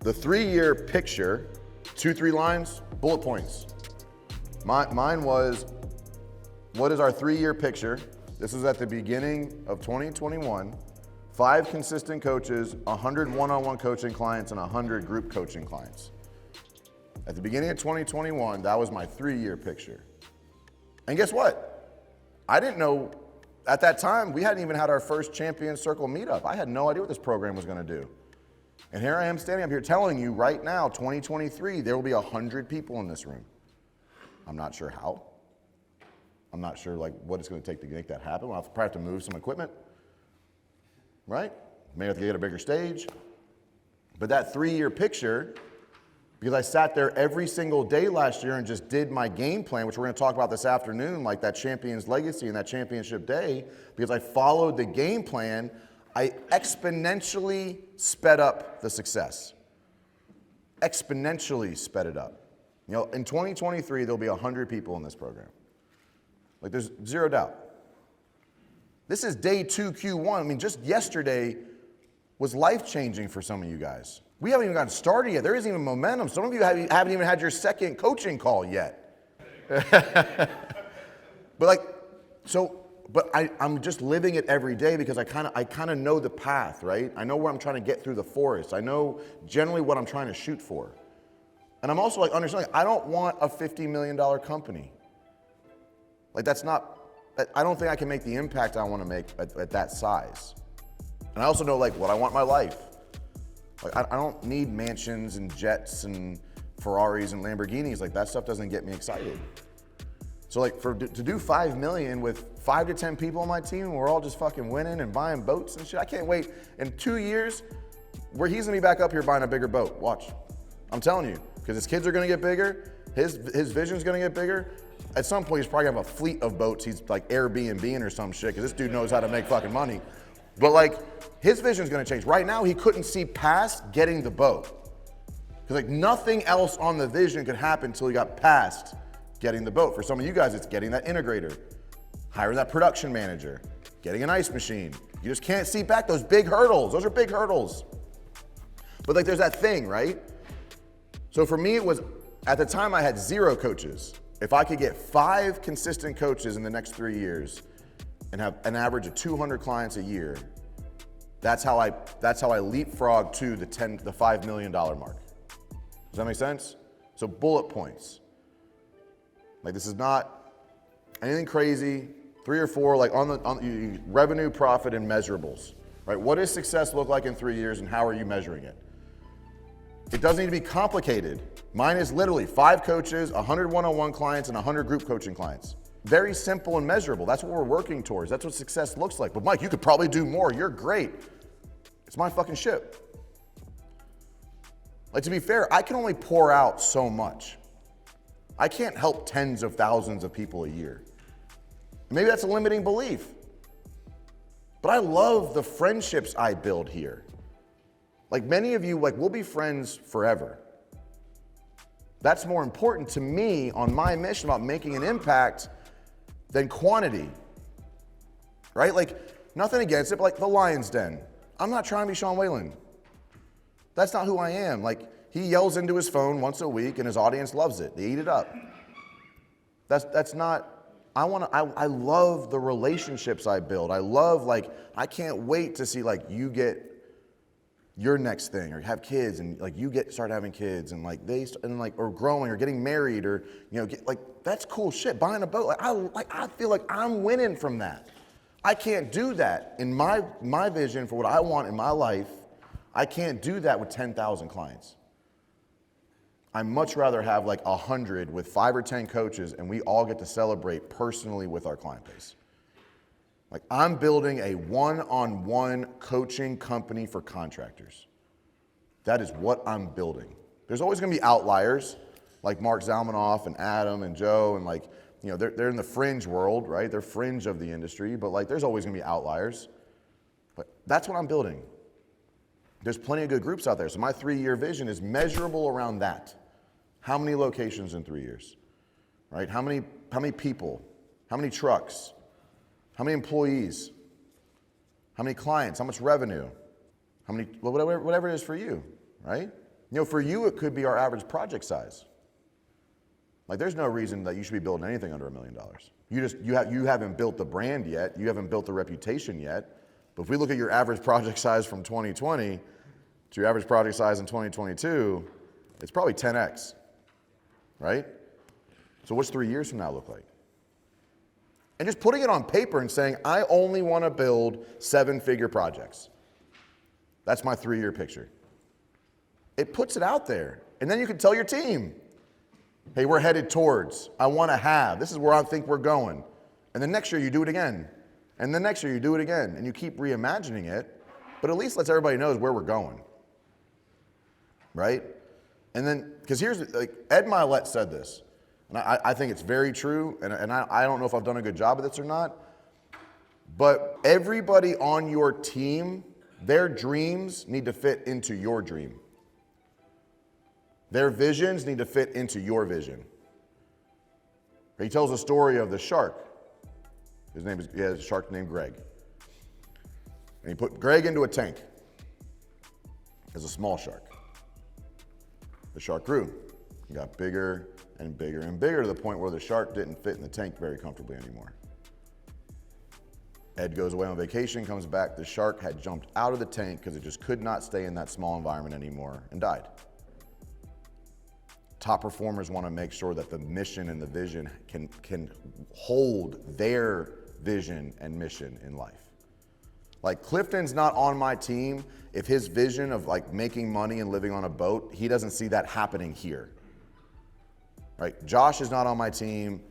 the 3-year picture, 2-3 lines, bullet points. Mine was, what is our 3-year picture? This was at the beginning of 2021. 5 consistent coaches, 100 one-on-one coaching clients, and 100 group coaching clients. At the beginning of 2021, that was my 3-year picture. And guess what? I didn't know, at that time, we hadn't even had our first Champion Circle meetup. I had no idea what this program was gonna do. And here I am standing up here telling you right now, 2023, there will be 100 people in this room. I'm not sure how. I'm not sure like what it's gonna take to make that happen. I'll probably have to move some equipment, right? May have to get a bigger stage. But that 3-year picture, because I sat there every single day last year and just did my game plan, which we're gonna talk about this afternoon, like that champion's legacy and that championship day, because I followed the game plan, I exponentially sped up the success. Exponentially sped it up. You know, in 2023, there'll be 100 people in this program. Like there's zero doubt. This is day 2 Q1. I mean, just yesterday was life-changing for some of you guys. We haven't even gotten started yet. There isn't even momentum. Some of you haven't even had your second coaching call yet. But I'm just living it every day because I kind of know the path, right? I know where I'm trying to get through the forest. I know generally what I'm trying to shoot for. And I'm also like understanding, I don't want a $50 million company. Like that's not, I don't think I can make the impact I want to make at that size. And I also know like what I want in my life. Like I don't need mansions and jets and Ferraris and Lamborghinis. Like that stuff doesn't get me excited. So like to do 5 million with 5 to 10 people on my team, and we're all just fucking winning and buying boats and shit. I can't wait. In 2 years, where he's gonna be back up here buying a bigger boat. Watch. I'm telling you, because his kids are gonna get bigger, his vision's gonna get bigger. At some point, he's probably gonna have a fleet of boats. He's like Airbnb or some shit, because this dude knows how to make fucking money. But like, his vision's gonna change. Right now, he couldn't see past getting the boat. Because like nothing else on the vision could happen until he got past getting the boat. For some of you guys, it's getting that integrator, hiring that production manager, getting an ice machine. You just can't see back those big hurdles. Those are big hurdles. But like there's that thing, right? So for me, it was, at the time I had 0 coaches. If I could get 5 consistent coaches in the next 3 years and have an average of 200 clients a year, that's how I leapfrog to the $5 million mark. Does that make sense? So bullet points. Like this is not anything crazy. 3 or 4, like on revenue, profit, and measurables, right? What does success look like in 3 years, and how are you measuring it? It doesn't need to be complicated. Mine is literally 5 coaches, 100 one-on-one clients, and 100 group coaching clients. Very simple and measurable. That's what we're working towards. That's what success looks like. But Mike, you could probably do more. You're great. It's my fucking ship. Like to be fair, I can only pour out so much. I can't help tens of thousands of people a year. Maybe that's a limiting belief. But I love the friendships I build here. Like many of you, like we'll be friends forever. That's more important to me on my mission about making an impact than quantity, right? Like nothing against it, but like the Lion's Den. I'm not trying to be Sean Whalen. That's not who I am. Like he yells into his phone once a week and his audience loves it. They eat it up. That's not, I love the relationships I build. I love like, I can't wait to see like you get your next thing or have kids and like you start having kids and like or growing or getting married or, you know, like that's cool shit. Buying a boat, I feel like I'm winning from that. I can't do that in my vision for what I want in my life. I can't do that with 10,000 clients. I'd much rather have like 100 with 5 or 10 coaches and we all get to celebrate personally with our client base. Like I'm building a one-on-one coaching company for contractors. That is what I'm building. There's always gonna be outliers like Mark Zalmanoff and Adam and Joe and like, you know, they're in the fringe world, right? They're fringe of the industry, but like there's always gonna be outliers. But that's what I'm building. There's plenty of good groups out there. So my 3-year vision is measurable around that. How many locations in 3 years, right? How many people? How many trucks? How many employees? How many clients? How much revenue? How many, whatever it is for you, right? You know, for you, it could be our average project size. Like, there's no reason that you should be building anything under $1 million. You haven't built the brand yet. You haven't built the reputation yet. But if we look at your average project size from 2020 to your average project size in 2022, it's probably 10x, right? So what's 3 years from now look like? And just putting it on paper and saying, I only want to build 7-figure projects. That's my 3-year picture. It puts it out there. And then you can tell your team, hey, we're headed towards, I want to have, this is where I think we're going. And then next year you do it again. And then next year you do it again. And you keep reimagining it, but at least lets everybody know where we're going. Right? And then, because here's, like, Ed Milet said this, and I think it's very true, and I don't know if I've done a good job of this or not, but everybody on your team, their dreams need to fit into your dream. Their visions need to fit into your vision. He tells a story of the shark. He has a shark named Greg. And he put Greg into a tank as a small shark. The shark grew and got bigger and bigger and bigger to the point where the shark didn't fit in the tank very comfortably anymore. Ed goes away on vacation, comes back, the shark had jumped out of the tank because it just could not stay in that small environment anymore and died. Top performers want to make sure that the mission and the vision can hold their vision and mission in life. Like, Clifton's not on my team if his vision of, like, making money and living on a boat, he doesn't see that happening here. Right? Josh is not on my team.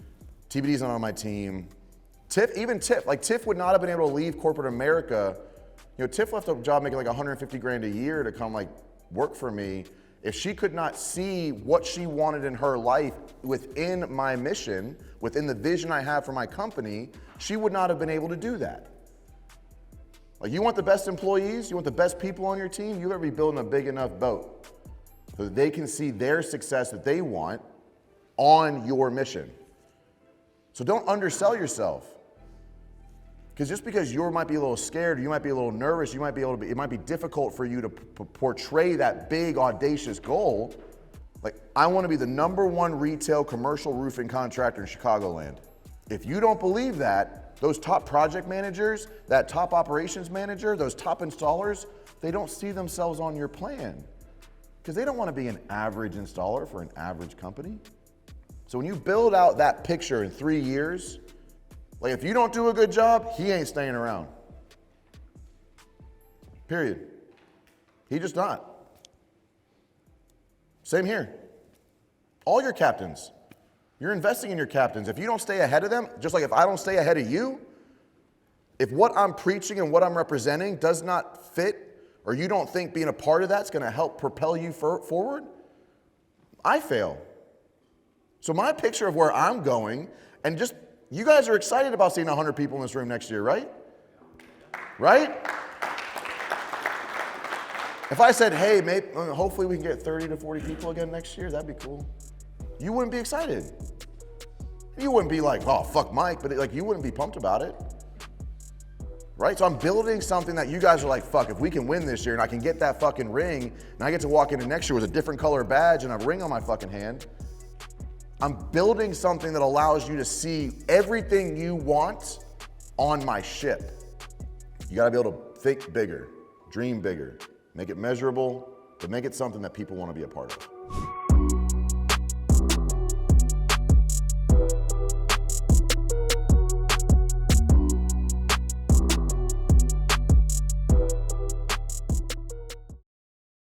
TBD's not on my team. Tiff would not have been able to leave corporate America. You know, Tiff left a job making like 150 grand a year to come, like, work for me. If she could not see what she wanted in her life within my mission, within the vision I have for my company, she would not have been able to do that. Like, you want the best employees, you want the best people on your team, you better be building a big enough boat so that they can see their success that they want on your mission. So don't undersell yourself. Because just because you might be a little scared, you might be a little nervous, it might be difficult for you to portray that big, audacious goal. Like, I want to be the #1 retail commercial roofing contractor in Chicagoland. If you don't believe that, those top project managers, that top operations manager, those top installers, they don't see themselves on your plan. Because they don't want to be an average installer for an average company. So when you build out that picture in 3 years, like, if you don't do a good job, he ain't staying around. Period. He just not. Same here. All your captains. You're investing in your captains. If you don't stay ahead of them, just like if I don't stay ahead of you, if what I'm preaching and what I'm representing does not fit, or you don't think being a part of that's gonna help propel you forward, I fail. So my picture of where I'm going, and just, you guys are excited about seeing 100 people in this room next year, right? Right? If I said, hey, maybe, hopefully we can get 30 to 40 people again next year, that'd be cool. You wouldn't be excited. You wouldn't be like, oh, fuck Mike, but like, you wouldn't be pumped about it. Right? So I'm building something that you guys are like, fuck, if we can win this year and I can get that fucking ring, and I get to walk into next year with a different color badge and a ring on my fucking hand, I'm building something that allows you to see everything you want on my ship. You gotta be able to think bigger, dream bigger, make it measurable, but make it something that people wanna be a part of.